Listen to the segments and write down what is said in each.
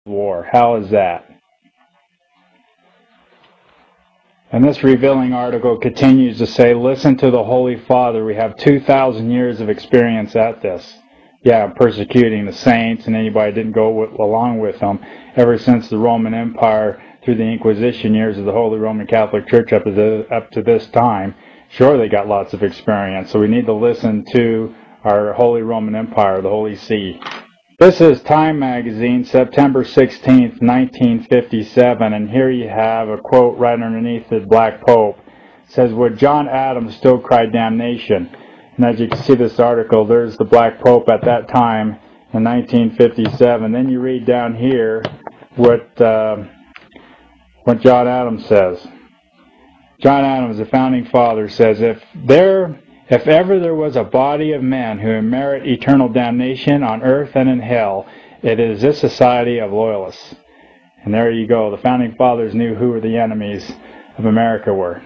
war. How is that? And this revealing article continues to say, listen to the Holy Father. We have 2,000 years of experience at this. Yeah, persecuting the saints and anybody didn't go along with them ever since the Roman Empire through the Inquisition years of the Holy Roman Catholic Church up to this time. Sure, they got lots of experience, so we need to listen to our Holy Roman Empire, the Holy See. This is Time Magazine, September 16th, 1957, and here you have a quote right underneath the Black Pope. It says, would John Adams still cry damnation? And as you can see this article, there's the Black Pope at that time in 1957. Then you read down here what John Adams says. John Adams, the founding father, says, if ever there was a body of men who merit eternal damnation on earth and in hell, it is this society of loyalists. And there you go. The founding fathers knew who the enemies of America were.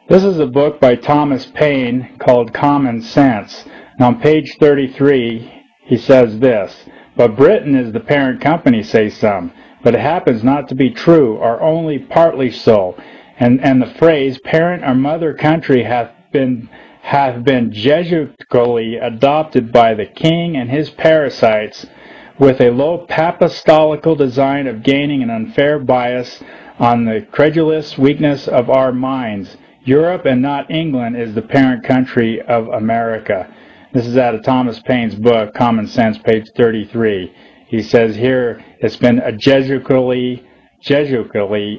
This is a book by Thomas Paine called Common Sense. And on page 33, he says this, but Britain is the parent company, say some, but it happens not to be true, or only partly so. And the phrase, parent or mother country, hath been Jesuitically adopted by the king and his parasites with a low apostolical design of gaining an unfair bias on the credulous weakness of our minds. Europe and not England is the parent country of America. This is out of Thomas Paine's book, Common Sense, page 33. He says here, it's been Jesuitically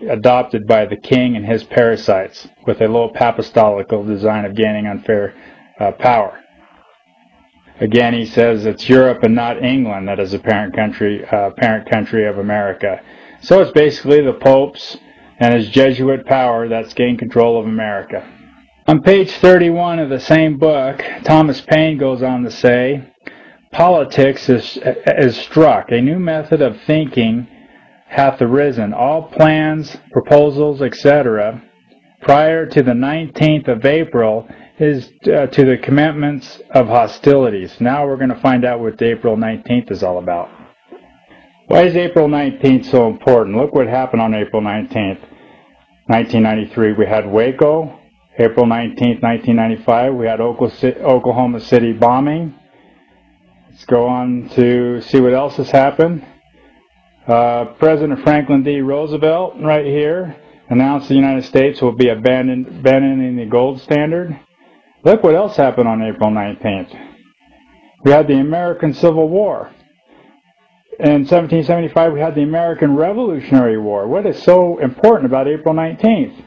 adopted by the king and his parasites with a low apostolical design of gaining unfair power. Again, he says it's Europe and not England that is the parent country of America. So it's basically the popes and his Jesuit power that's gained control of America. On page 31 of the same book, Thomas Paine goes on to say, politics is struck. A new method of thinking hath arisen. All plans, proposals, etc., prior to the 19th of April is to the commencements of hostilities. Now we're going to find out what April 19th is all about. Why is April 19th so important? Look what happened on April 19th, 1993. We had Waco. April 19th, 1995, we had Oklahoma City bombing. Let's go on to see what else has happened. President Franklin D. Roosevelt, right here, announced the United States will be abandoning the gold standard. Look what else happened on April 19th. We had the American Civil War. In 1775, we had the American Revolutionary War. What is so important about April 19th?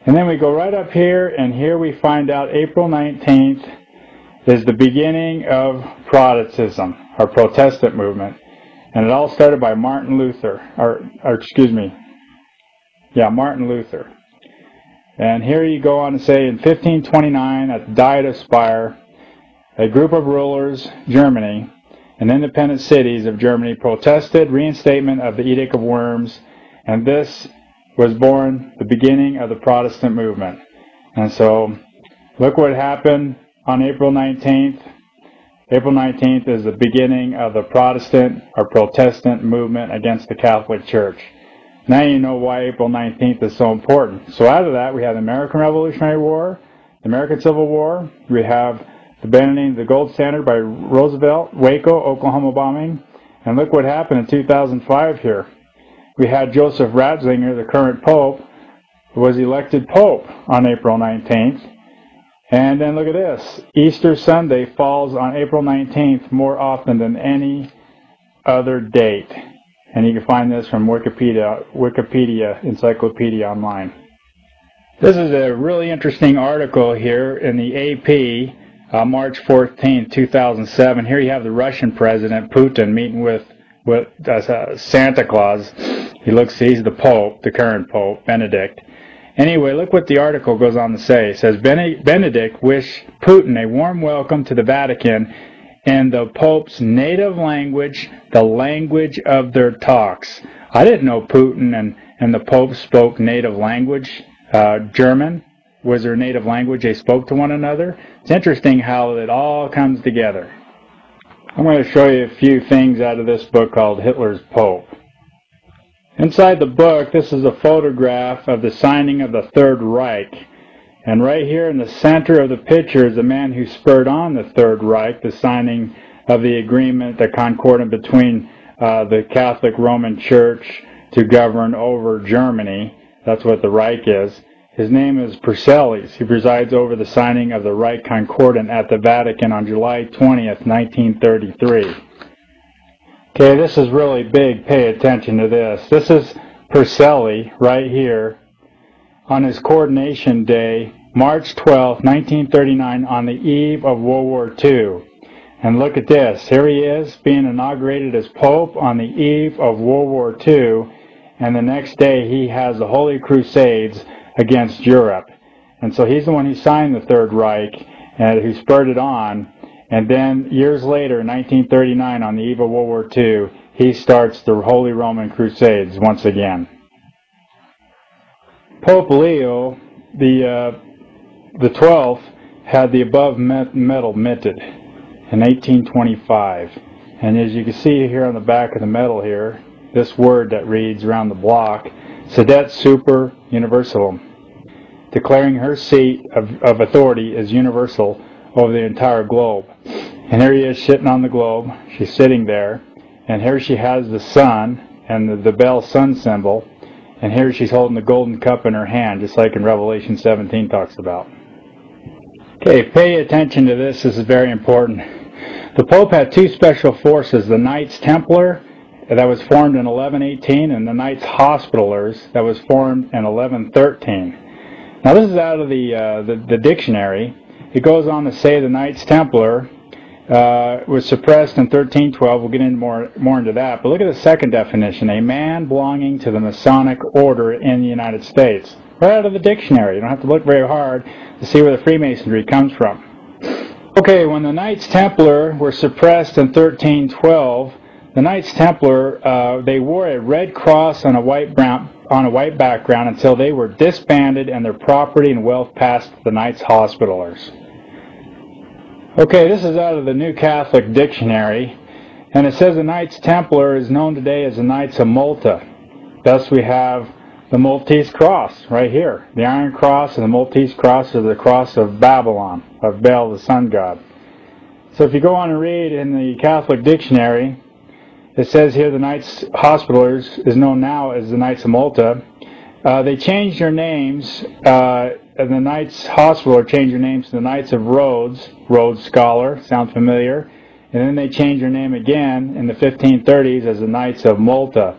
And then we go right up here, and here we find out April 19th is the beginning of Protestantism, or Protestant movement. And it all started by Martin Luther. Martin Luther. And here you go on to say, in 1529, at the Diet of Speyer, a group of rulers, Germany, and independent cities of Germany protested reinstatement of the Edict of Worms, and this was born the beginning of the Protestant movement. And so, look what happened on April 19th. April 19th is the beginning of the Protestant or Protestant movement against the Catholic Church. Now you know why April 19th is so important. So out of that, we have the American Revolutionary War, the American Civil War, we have abandoning the gold standard by Roosevelt, Waco, Oklahoma bombing, and look what happened in 2005 here. We had Joseph Ratzinger, the current pope, who was elected pope on April 19th. And then look at this. Easter Sunday falls on April 19th more often than any other date. And you can find this from Wikipedia Encyclopedia Online. This is a really interesting article here in the AP, March 14, 2007. Here you have the Russian President, Putin, meeting with Santa Claus. He's the Pope, the current Pope, Benedict. Anyway, look what the article goes on to say. It says, Benedict wished Putin a warm welcome to the Vatican in the Pope's native language, the language of their talks. I didn't know Putin and the Pope spoke native language. German was their native language. They spoke to one another. It's interesting how it all comes together. I'm going to show you a few things out of this book called Hitler's Pope. Inside the book, this is a photograph of the signing of the Third Reich. And right here in the center of the picture is the man who spurred on the Third Reich, the signing of the agreement, the concordant between the Catholic Roman Church to govern over Germany. That's what the Reich is. His name is Perseles. He presides over the signing of the Reich Concordant at the Vatican on July 20th, 1933. Okay, this is really big. Pay attention to this. This is Perseles right here on his coordination day, March 12, 1939, on the eve of World War II. And look at this. Here he is being inaugurated as Pope on the eve of World War II, and the next day he has the Holy Crusades against Europe. And so he's the one who signed the Third Reich and who spurred it on. And then years later, in 1939, on the eve of World War II, he starts the Holy Roman Crusades once again. Pope Leo the 12th had the above medal minted in 1825. And as you can see here on the back of the medal here, this word that reads around the block, Sedet Super Universalum, declaring her seat of authority as universal over the entire globe. And here he is sitting on the globe. She's sitting there. And here she has the sun and the bell sun symbol. And here she's holding the golden cup in her hand, just like in Revelation 17 talks about. Okay, pay attention to this. This is very important. The Pope had two special forces, the Knights Templar, that was formed in 1118, and the Knights Hospitallers, that was formed in 1113. Now this is out of the dictionary. It goes on to say the Knights Templar was suppressed in 1312. We'll get into more into that. But look at the second definition: a man belonging to the Masonic order in the United States. Right out of the dictionary. You don't have to look very hard to see where the Freemasonry comes from. Okay, when the Knights Templar were suppressed in 1312, the Knights Templar they wore a red cross on a white background until they were disbanded and their property and wealth passed to the Knights Hospitallers. Okay, this is out of the New Catholic Dictionary, and it says the Knights Templar is known today as the Knights of Malta. Thus we have the Maltese cross right here. The Iron Cross and the Maltese cross are the cross of Babylon, of Baal, the sun god. So if you go on and read in the Catholic Dictionary, it says here the Knights Hospitallers is known now as the Knights of Malta. They changed their names, and the Knights Hospitaller changed their names to the Knights of Rhodes, Rhodes Scholar, sound familiar? And then they changed their name again in the 1530s as the Knights of Malta.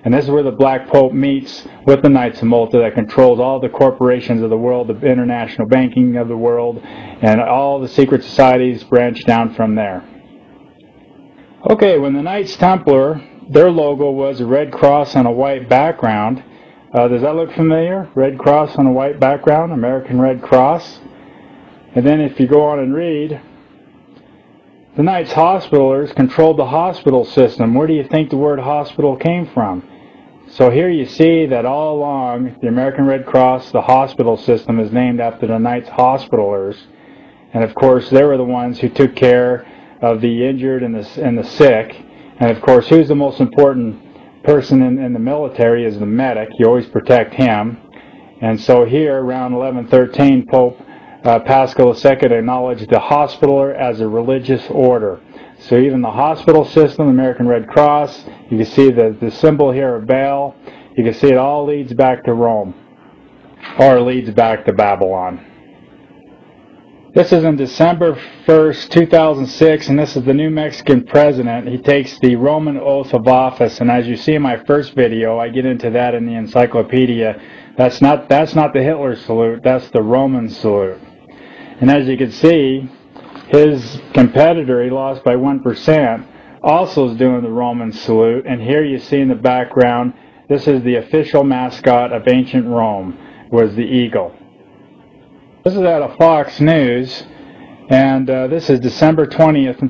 And this is where the Black Pope meets with the Knights of Malta that controls all the corporations of the world, the international banking of the world, and all the secret societies branch down from there. Okay, when the Knights Templar, their logo was a red cross on a white background. Does that look familiar? Red cross on a white background, American Red Cross. And then if you go on and read, the Knights Hospitallers controlled the hospital system. Where do you think the word hospital came from? So here you see that all along the American Red Cross, the hospital system, is named after the Knights Hospitallers. And of course they were the ones who took care of the injured and the sick. And of course, who's the most important person in the military is the medic. You always protect him. And so here, around 1113, Pope Paschal II acknowledged the Hospitaller as a religious order. So even the hospital system, the American Red Cross, you can see the symbol here of Baal. You can see it all leads back to Rome, or leads back to Babylon. This is in December 1st, 2006, and this is the new Mexican president. He takes the Roman oath of office, and as you see in my first video, I get into that in the encyclopedia. That's not the Hitler salute, that's the Roman salute. And as you can see, his competitor, he lost by 1%, also is doing the Roman salute. And here you see in the background, this is the official mascot of ancient Rome, was the eagle. This is out of Fox News, and this is December 20th,